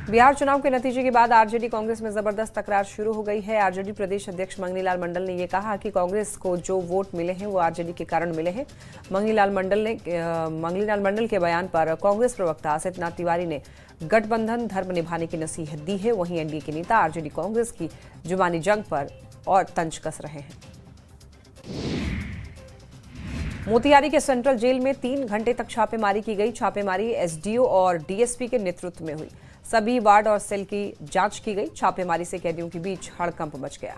बिहार चुनाव के नतीजे के बाद आरजेडी कांग्रेस में जबरदस्त तकरार शुरू हो गई है। आरजेडी प्रदेश अध्यक्ष मंगनीलाल मंडल ने यह कहा कि कांग्रेस को जो वोट मिले हैं वो आरजेडी के कारण मिले हैं। मंगनीलाल मंडल के बयान पर कांग्रेस प्रवक्ता सत्यनारायण तिवारी ने गठबंधन धर्म निभाने की नसीहत दी है। वहीं एनडीए के नेता आरजेडी कांग्रेस की जुबानी जंग पर और तंज कस रहे हैं। मोतिहारी के सेंट्रल जेल में 3 घंटे तक छापेमारी की गई। छापेमारी एसडीओ और डीएसपी के नेतृत्व में हुई। सभी वार्ड और सेल की जांच की गई। छापेमारी से कैदियों के बीच हड़कंप मच गया।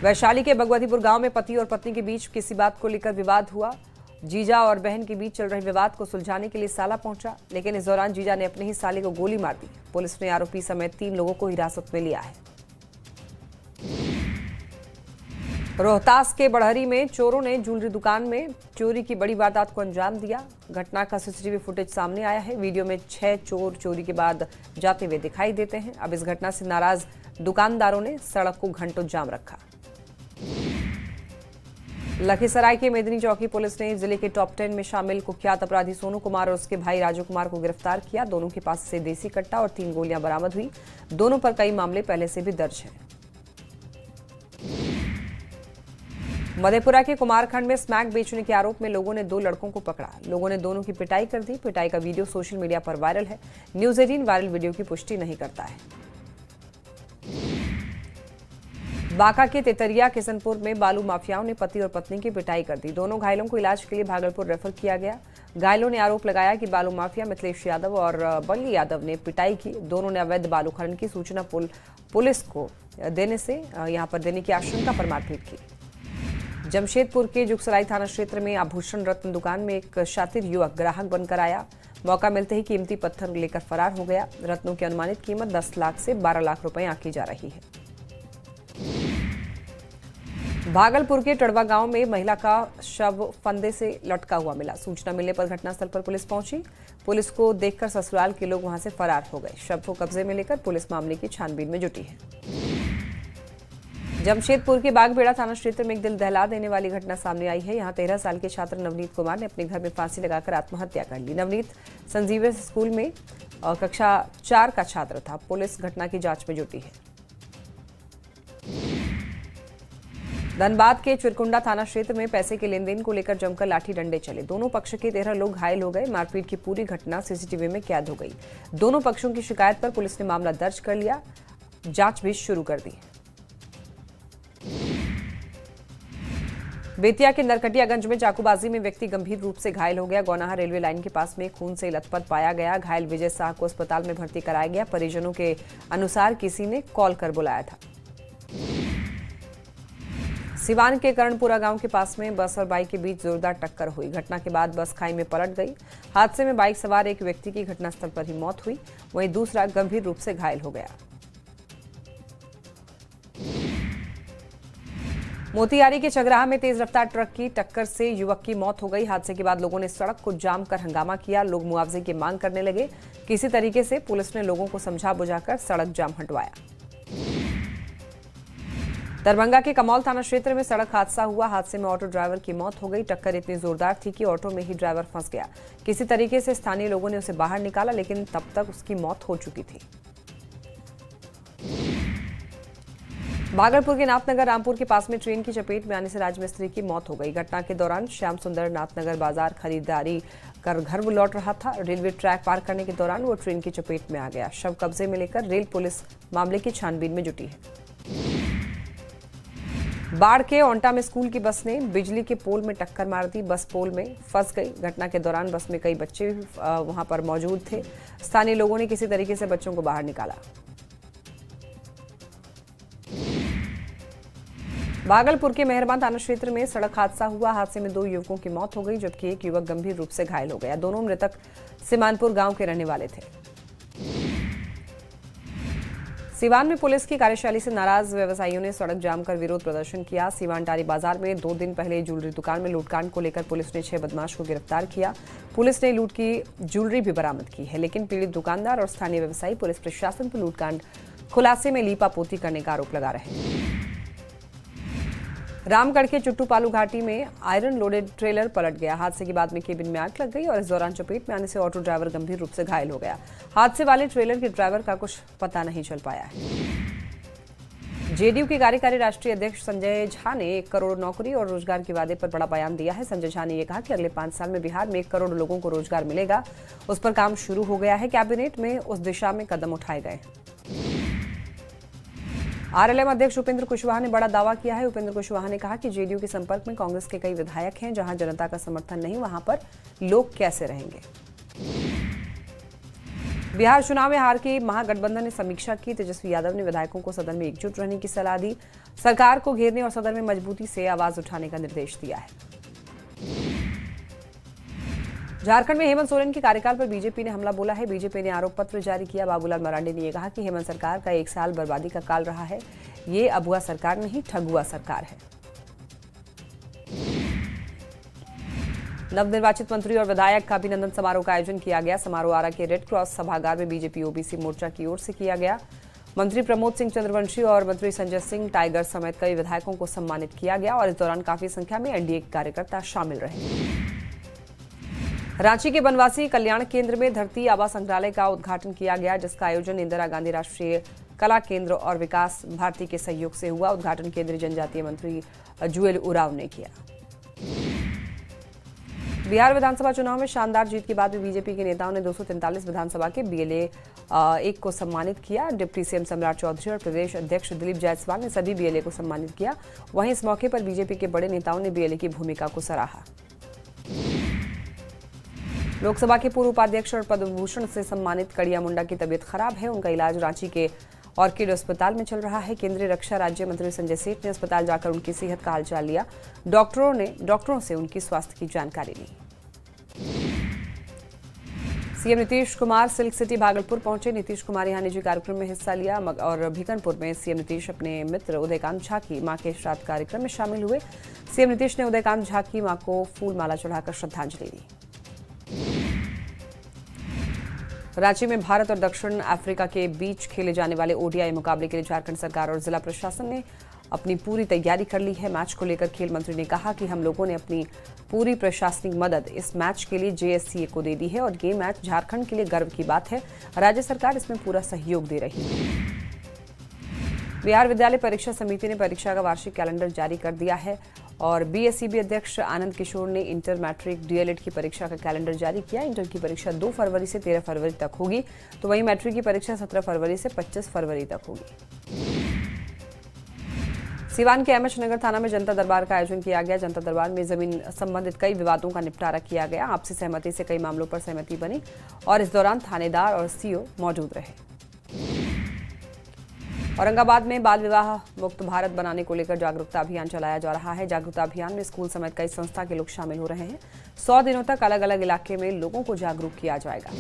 वैशाली के भगवतीपुर गांव में पति और पत्नी के बीच किसी बात को लेकर विवाद हुआ। जीजा और बहन के बीच चल रहे विवाद को सुलझाने के लिए साला पहुंचा, लेकिन इस दौरान जीजा ने अपने ही साले को गोली मार दी। पुलिस ने आरोपी समेत 3 लोगों को हिरासत में लिया है। रोहतास के बड़हरी में चोरों ने ज्वेलरी दुकान में चोरी की बड़ी वारदात को अंजाम दिया। घटना का सीसीटीवी फुटेज सामने आया है। वीडियो में 6 चोर चोरी के बाद जाते हुए दिखाई देते हैं। अब इस घटना से नाराज दुकानदारों ने सड़क को घंटों जाम रखा। लखीसराय के मेदिनी चौकी पुलिस ने जिले के टॉप 10 में शामिल कुख्यात अपराधी सोनू कुमार और उसके भाई राजू कुमार को गिरफ्तार किया। दोनों के पास से देसी कट्टा और 3 गोलियां बरामद हुई। दोनों पर कई मामले पहले से भी दर्ज हैं। मधेपुरा के कुमारखंड में स्मैक बेचने के आरोप में लोगों ने 2 लड़कों को पकड़ा। लोगों ने दोनों की पिटाई कर दी। पिटाई का वीडियो सोशल मीडिया पर वायरल है। न्यूज़ 18 वायरल वीडियो की पुष्टि नहीं करता है। बांका के तेतरिया किशनपुर में बालू माफियाओं ने पति और पत्नी की पिटाई कर दी। दोनों घायलों को इलाज के लिए भागलपुर रेफर किया गया। घायलों ने आरोप लगाया कि बालू माफिया मिथिलेश यादव और बल्ली यादव ने पिटाई की। दोनों ने अवैध बालू खनन की सूचना पुलिस को देने की आशंका पर मारपीट की। जमशेदपुर के जुगसराय थाना क्षेत्र में आभूषण रत्न दुकान में एक शातिर युवक ग्राहक बनकर आया। मौका मिलते ही कीमती पत्थर लेकर फरार हो गया। रत्नों की अनुमानित कीमत 10 लाख से 12 लाख रुपए आंकी जा रही है। भागलपुर के टड़वा गांव में महिला का शव फंदे से लटका हुआ मिला। सूचना मिलने पर घटनास्थल पर पुलिस पहुंची। पुलिस को देखकर ससुराल के लोग वहां से फरार हो गए। शव को कब्जे में लेकर पुलिस मामले की छानबीन में जुटी है। जमशेदपुर के बागबेड़ा थाना क्षेत्र में एक दिल दहला देने वाली घटना सामने आई है। यहां 13 साल के छात्र नवनीत कुमार ने अपने घर में फांसी लगाकर आत्महत्या कर ली। नवनीत संजीव स्कूल में कक्षा 4 का छात्र था। पुलिस घटना की जांच में जुटी है। धनबाद के चिरकुंडा थाना क्षेत्र में पैसे के लेन देन को लेकर जमकर लाठी डंडे चले। दोनों पक्ष के 13 लोग घायल हो गए। मारपीट की पूरी घटना सीसीटीवी में कैद हो गई। दोनों पक्षों की शिकायत पर पुलिस ने मामला दर्ज कर लिया। जांच भी शुरू कर दी। बेतिया के नरकटियागंज में चाकूबाजी में व्यक्ति गंभीर रूप से घायल हो गया। गौनाहा रेलवे लाइन के पास में खून से लथपथ पाया गया। घायल विजय शाह को अस्पताल में भर्ती कराया गया। परिजनों के अनुसार किसी ने कॉल कर बुलाया था। सिवान के कर्णपुरा गांव के पास में बस और बाइक के बीच जोरदार टक्कर हुई। घटना के बाद बस खाई में पलट गई। हादसे में बाइक सवार एक व्यक्ति की घटनास्थल पर ही मौत हुई। वहीं दूसरा गंभीर रूप से घायल हो गया। मोतिहारी के चगराहा में तेज रफ्तार ट्रक की टक्कर से युवक की मौत हो गई। हादसे के बाद लोगों ने सड़क को जाम कर हंगामा किया। लोग मुआवजे की मांग करने लगे। किसी तरीके से पुलिस ने लोगों को समझा बुझाकर सड़क जाम हटवाया। दरभंगा के कमौल थाना क्षेत्र में सड़क हादसा हुआ। हादसे में ऑटो ड्राइवर की मौत हो गई। टक्कर इतनी जोरदार थी कि ऑटो में ही ड्राइवर फंस गया। किसी तरीके से स्थानीय लोगों ने उसे बाहर निकाला, लेकिन तब तक उसकी मौत हो चुकी थी। भागलपुर के नाथनगर रामपुर के पास में ट्रेन की चपेट में आने से राजमिस्त्री की मौत हो गई। घटना के दौरान श्याम सुंदर नाथनगर बाजार खरीदारी कर घर लौट रहा था। रेलवे ट्रैक पार करने के दौरान वो ट्रेन की चपेट में आ गया। शव कब्जे में लेकर रेल पुलिस मामले की छानबीन में जुटी है। बाढ़ के ओंटा में स्कूल की बस ने बिजली के पोल में टक्कर मार दी। बस पोल में फंस गई। घटना के दौरान बस में कई बच्चे वहां पर मौजूद थे। स्थानीय लोगों ने किसी तरीके से बच्चों को बाहर निकाला। भागलपुर के मेहरबान थाना क्षेत्र में सड़क हादसा हुआ। हादसे में 2 युवकों की मौत हो गई, जबकि एक युवक गंभीर रूप से घायल हो गया। दोनों मृतक सीमानपुर गांव के रहने वाले थे। सीवान में पुलिस की कार्यशैली से नाराज व्यवसायियों ने सड़क जाम कर विरोध प्रदर्शन किया। सीवान टारी बाजार में 2 दिन पहले ज्वेलरी दुकान में लूटकांड को लेकर पुलिस ने 6 बदमाश को गिरफ्तार किया। पुलिस ने लूट की ज्वेलरी भी बरामद की है, लेकिन पीड़ित दुकानदार और स्थानीय व्यवसायी पुलिस प्रशासन पर लूटकांड खुलासे में लीपापोती करने का आरोप लगा रहे हैं। रामगढ़ के चुट्टूपालू घाटी में आयरन लोडेड ट्रेलर पलट गया। हादसे के बाद में केबिन में आग लग गई और इस दौरान चपेट में आने से ऑटो ड्राइवर गंभीर रूप से घायल हो गया। हादसे वाले ट्रेलर के ड्राइवर का कुछ पता नहीं चल पाया है। जेडीयू के कार्यकारी राष्ट्रीय अध्यक्ष संजय झा ने 1 करोड़ नौकरी और रोजगार के वादे पर बड़ा बयान दिया है। संजय झा ने यह कहा कि अगले 5 साल में बिहार में 1 करोड़ लोगों को रोजगार मिलेगा। उस पर काम शुरू हो गया है। कैबिनेट में उस दिशा में कदम उठाए गए। आरएलएम अध्यक्ष उपेंद्र कुशवाहा ने बड़ा दावा किया है। उपेंद्र कुशवाहा ने कहा कि जेडीयू के संपर्क में कांग्रेस के कई विधायक हैं। जहां जनता का समर्थन नहीं, वहां पर लोग कैसे रहेंगे। बिहार चुनाव में हार के महागठबंधन ने समीक्षा की। तेजस्वी यादव ने विधायकों को सदन में एकजुट रहने की सलाह दी। सरकार को घेरने और सदन में मजबूती से आवाज उठाने का निर्देश दिया है। झारखंड में हेमंत सोरेन के कार्यकाल पर बीजेपी ने हमला बोला है। बीजेपी ने आरोप पत्र जारी किया। बाबूलाल मरांडी ने यह कहा कि हेमंत सरकार का 1 साल बर्बादी का काल रहा है। ये अबुआ सरकार नहीं, ठगुआ सरकार है। नवनिर्वाचित मंत्री और विधायक का अभिनंदन समारोह का आयोजन किया गया। समारोह आरा के रेड क्रॉस सभागार में बीजेपी ओबीसी मोर्चा की ओर से किया गया। मंत्री प्रमोद सिंह चंद्रवंशी और मंत्री संजय सिंह टाइगर समेत कई विधायकों को सम्मानित किया गया और इस दौरान काफी संख्या में एनडीए के कार्यकर्ता शामिल रहे। रांची के बनवासी कल्याण केंद्र में धरती आभा संग्रहालय का उद्घाटन किया गया, जिसका आयोजन इंदिरा गांधी राष्ट्रीय कला केंद्र और विकास भारती के सहयोग से हुआ। उद्घाटन केंद्रीय जनजातीय मंत्री जुएल उरांव ने किया। बिहार विधानसभा चुनाव में शानदार जीत के बाद भी बीजेपी के नेताओं ने 243 विधानसभा के बीएलए 1 को सम्मानित किया। डिप्टी सीएम सम्राट चौधरी और प्रदेश अध्यक्ष दिलीप जायसवाल ने सभी बीएलए को सम्मानित किया। वहीं इस मौके पर बीजेपी के बड़े नेताओं ने बीएलए की भूमिका को सराहा। लोकसभा के पूर्व उपाध्यक्ष और पद्म भूषण से सम्मानित कड़िया मुंडा की तबीयत खराब है। उनका इलाज रांची के ऑर्किड अस्पताल में चल रहा है। केंद्रीय रक्षा राज्य मंत्री संजय सेठ ने अस्पताल जाकर उनकी सेहत का हालचाल लिया। डॉक्टरों से उनकी स्वास्थ्य की जानकारी ली। CM Nitish Kumar silk city Bhagalpur पहुंचे। नीतीश कुमार यहां निजी कार्यक्रम में हिस्सा लिया और भिकनपुर में सीएम नीतीश अपने मित्र उदयकांत झा की मां के श्राद्ध कार्यक्रम में शामिल हुए। सीएम नीतीश ने उदयकांत झा की मां को फूल माला चढ़ाकर श्रद्धांजलि दी। रांची में भारत और दक्षिण अफ्रीका के बीच खेले जाने वाले ओडीआई मुकाबले के लिए झारखंड सरकार और जिला प्रशासन ने अपनी पूरी तैयारी कर ली है। मैच को लेकर खेल मंत्री ने कहा कि हम लोगों ने अपनी पूरी प्रशासनिक मदद इस मैच के लिए जेएससीए को दे दी है और ये मैच झारखंड के लिए गर्व की बात है। राज्य सरकार इसमें पूरा सहयोग दे रही है। बिहार विद्यालय परीक्षा समिति ने परीक्षा का वार्षिक कैलेंडर जारी कर दिया है और बीएसईबी अध्यक्ष आनंद किशोर ने इंटर मैट्रिक डीएलएड की परीक्षा का कैलेंडर जारी किया। इंटर की परीक्षा 2 फरवरी से 13 फरवरी तक होगी, तो वहीं मैट्रिक की परीक्षा 17 फरवरी से 25 फरवरी तक होगी। सिवान के एमएच नगर थाना में जनता दरबार का आयोजन किया गया। जनता दरबार में जमीन संबंधित कई विवादों का निपटारा किया गया। आपसी सहमति से कई मामलों पर सहमति बनी और इस दौरान थानेदार और सीओ मौजूद रहे। औरंगाबाद में बाल विवाह मुक्त भारत बनाने को लेकर जागरूकता अभियान चलाया जा रहा है। जागरूकता अभियान में स्कूल समेत कई संस्था के लोग शामिल हो रहे हैं। 100 दिनों तक अलग अलग इलाके में लोगों को जागरूक किया जाएगा।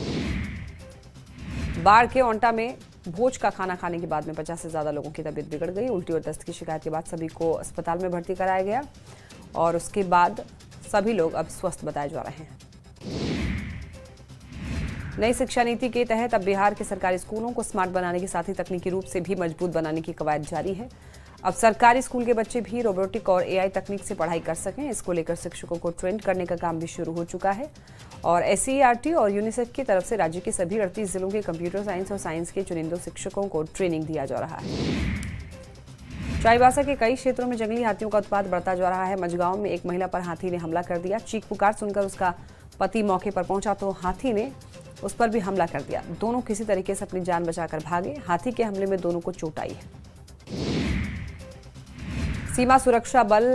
बाढ़ के ओंटा में भोज का खाना खाने के बाद में 50 से ज्यादा लोगों की तबीयत बिगड़ गई। उल्टी और दस्त की शिकायत के बाद सभी को अस्पताल में भर्ती कराया गया और उसके बाद सभी लोग अब स्वस्थ बताए जा रहे हैं। नई शिक्षा नीति के तहत अब बिहार के सरकारी स्कूलों को स्मार्ट बनाने के साथ ही तकनीकी रूप से भी मजबूत बनाने की कवायद जारी है। अब सरकारी स्कूल के बच्चे भी रोबोटिक और एआई तकनीक से पढ़ाई कर सकें, इसको लेकर शिक्षकों को ट्रेन करने का काम भी शुरू हो चुका है और एससीईआरटी और यूनिसेफ की तरफ से राज्य के सभी 38 जिलों के कंप्यूटर साइंस और साइंस के चुनिंदा शिक्षकों को ट्रेनिंग दिया जा रहा है। चाईबासा के कई क्षेत्रों में जंगली हाथियों का उत्पात बढ़ता जा रहा है। मझगांव में एक महिला पर हाथी ने हमला कर दिया। चीख पुकार सुनकर उसका पति मौके पर पहुंचा तो हाथी ने उस पर भी हमला कर दिया। दोनों किसी तरीके से अपनी जान बचाकर भागे। हाथी के हमले में दोनों को चोट आई है। सीमा सुरक्षा बल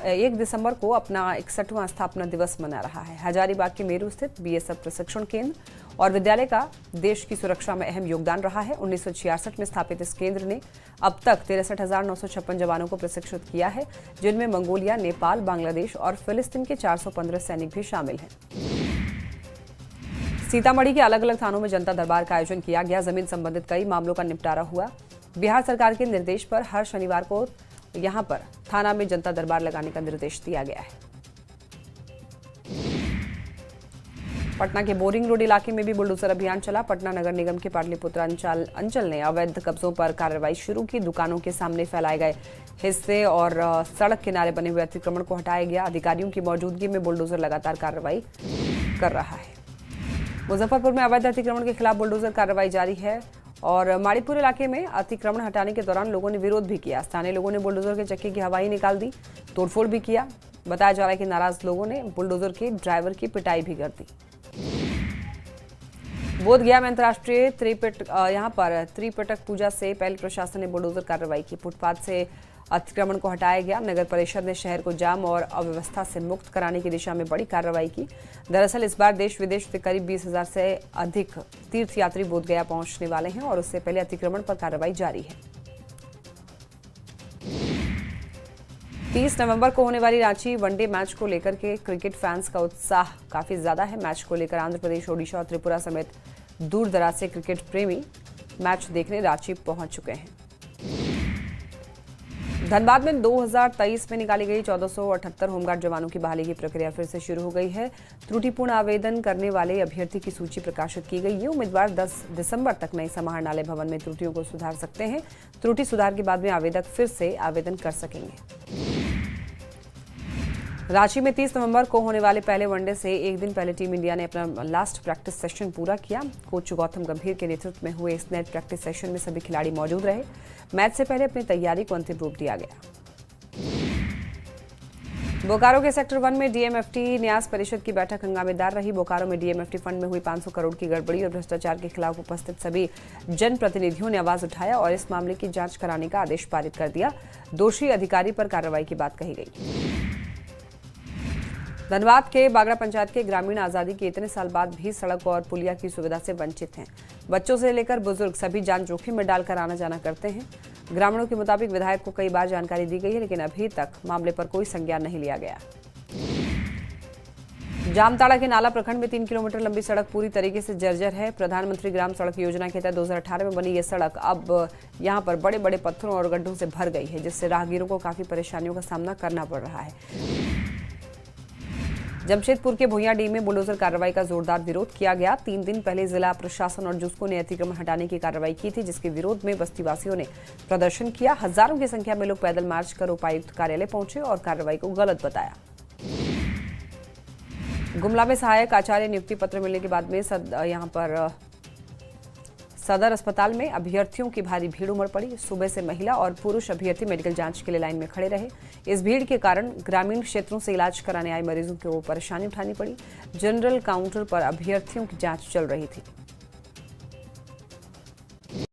1 दिसंबर को अपना 61वां स्थापना दिवस मना रहा है। हजारीबाग के मेरू स्थित बीएसएफ प्रशिक्षण केंद्र और विद्यालय का देश की सुरक्षा में अहम योगदान रहा है। 1966 में स्थापित इस केंद्र ने अब तक 63,956 जवानों को प्रशिक्षित किया है, जिनमें मंगोलिया, नेपाल, बांग्लादेश और फिलिस्तीन के 415 सैनिक भी शामिल हैं। सीतामढ़ी के अलग अलग थानों में जनता दरबार का आयोजन किया गया। जमीन संबंधित कई मामलों का निपटारा हुआ। बिहार सरकार के निर्देश पर हर शनिवार को यहां पर थाना में जनता दरबार लगाने का निर्देश दिया गया है। पटना के बोरिंग रोड इलाके में भी बुलडोजर अभियान चला। पटना नगर निगम के पाटलिपुत्र अंचल ने अवैध कब्जों पर कार्रवाई शुरू की। दुकानों के सामने फैलाए गए हिस्से और सड़क किनारे बने हुए अतिक्रमण को हटाया गया। अधिकारियों की मौजूदगी में बुलडोजर लगातार कार्रवाई कर रहा है। मुजफ्फरपुर में अवैध अतिक्रमण के खिलाफ बुलडोजर कार्रवाई जारी है और माड़ीपुर इलाके में अतिक्रमण हटाने के दौरान लोगों ने विरोध भी किया। स्थानीय लोगों ने बुलडोजर के चक्के की हवा ही निकाल दी, तोड़फोड़ भी किया। बताया जा रहा है कि नाराज लोगों ने बुलडोजर के ड्राइवर की पिटाई भी कर दी। बोधगया में अंतर्राष्ट्रीय त्रिपिटक पूजा से पहले प्रशासन ने बुलडोजर कार्रवाई की। फुटपाथ से अतिक्रमण को हटाया गया। नगर परिषद ने शहर को जाम और अव्यवस्था से मुक्त कराने की दिशा में बड़ी कार्रवाई की। दरअसल इस बार देश विदेश से करीब 20,000 से अधिक तीर्थयात्री बोधगया पहुंचने वाले हैं और उससे पहले अतिक्रमण पर कार्रवाई जारी है। 30 नवंबर को होने वाली रांची वनडे मैच को लेकर के क्रिकेट फैंस का उत्साह काफी ज्यादा है। मैच को लेकर आंध्र प्रदेश, ओडिशा और त्रिपुरा समेत दूर दराज से क्रिकेट प्रेमी मैच देखने रांची पहुंच चुके हैं। धनबाद में 2023 में निकाली गई 1478 होमगार्ड जवानों की बहाली की प्रक्रिया फिर से शुरू हो गई है। त्रुटिपूर्ण आवेदन करने वाले अभ्यर्थी की सूची प्रकाशित की गई है। उम्मीदवार 10 दिसंबर तक नई समाहरणालय भवन में त्रुटियों को सुधार सकते हैं। त्रुटि सुधार के बाद में आवेदक फिर से आवेदन कर सकेंगे। रांची में 30 नवंबर को होने वाले पहले वनडे से एक दिन पहले टीम इंडिया ने अपना लास्ट प्रैक्टिस सेशन पूरा किया। कोच गौतम गंभीर के नेतृत्व में हुए इस नेट प्रैक्टिस सेशन में सभी खिलाड़ी मौजूद रहे। मैच से पहले अपनी तैयारी को अंतिम रूप दिया गया। बोकारो के सेक्टर 1 में डीएमएफटी न्यास परिषद की बैठक हंगामेदार रही। बोकारो में डीएमएफटी फंड में हुई 500 करोड़ की गड़बड़ी और भ्रष्टाचार के खिलाफ उपस्थित सभी जनप्रतिनिधियों ने आवाज उठाया और इस मामले की जांच कराने का आदेश पारित कर दिया। दोषी अधिकारी पर कार्रवाई की बात कही गई। धनबाद के बागड़ा पंचायत के ग्रामीण आजादी के इतने साल बाद भी सड़क और पुलिया की सुविधा से वंचित हैं। बच्चों से लेकर बुजुर्ग सभी जान जोखिम में डालकर आना जाना करते हैं। ग्रामीणों के मुताबिक विधायक को कई बार जानकारी दी गई है, लेकिन अभी तक मामले पर कोई संज्ञान नहीं लिया गया। जामताड़ा के नाला प्रखंड में 3 किलोमीटर लंबी सड़क पूरी तरीके से जर्जर है। प्रधानमंत्री ग्राम सड़क योजना के तहत 2018 में बनी ये सड़क अब यहां पर बड़े बड़े पत्थरों और गड्ढों से भर गई है, जिससे राहगीरों को काफी परेशानियों का सामना करना पड़ रहा है। जमशेदपुर के भुइयाडीह में बुलडोजर कार्रवाई का जोरदार विरोध किया गया। 3 दिन पहले जिला प्रशासन और जुस्को ने अतिक्रमण हटाने की कार्रवाई की थी, जिसके विरोध में बस्तीवासियों ने प्रदर्शन किया। हजारों की संख्या में लोग पैदल मार्च कर उपायुक्त कार्यालय पहुंचे और कार्रवाई को गलत बताया। गुमला में सहायक आचार्य नियुक्ति पत्र मिलने के बाद में यहां पर सदर अस्पताल में अभ्यर्थियों की भारी भीड़ उमड़ पड़ी। सुबह से महिला और पुरुष अभ्यर्थी मेडिकल जांच के लिए लाइन में खड़े रहे। इस भीड़ के कारण ग्रामीण क्षेत्रों से इलाज कराने आए मरीजों को परेशानी उठानी पड़ी। जनरल काउंटर पर अभ्यर्थियों की जांच चल रही थी।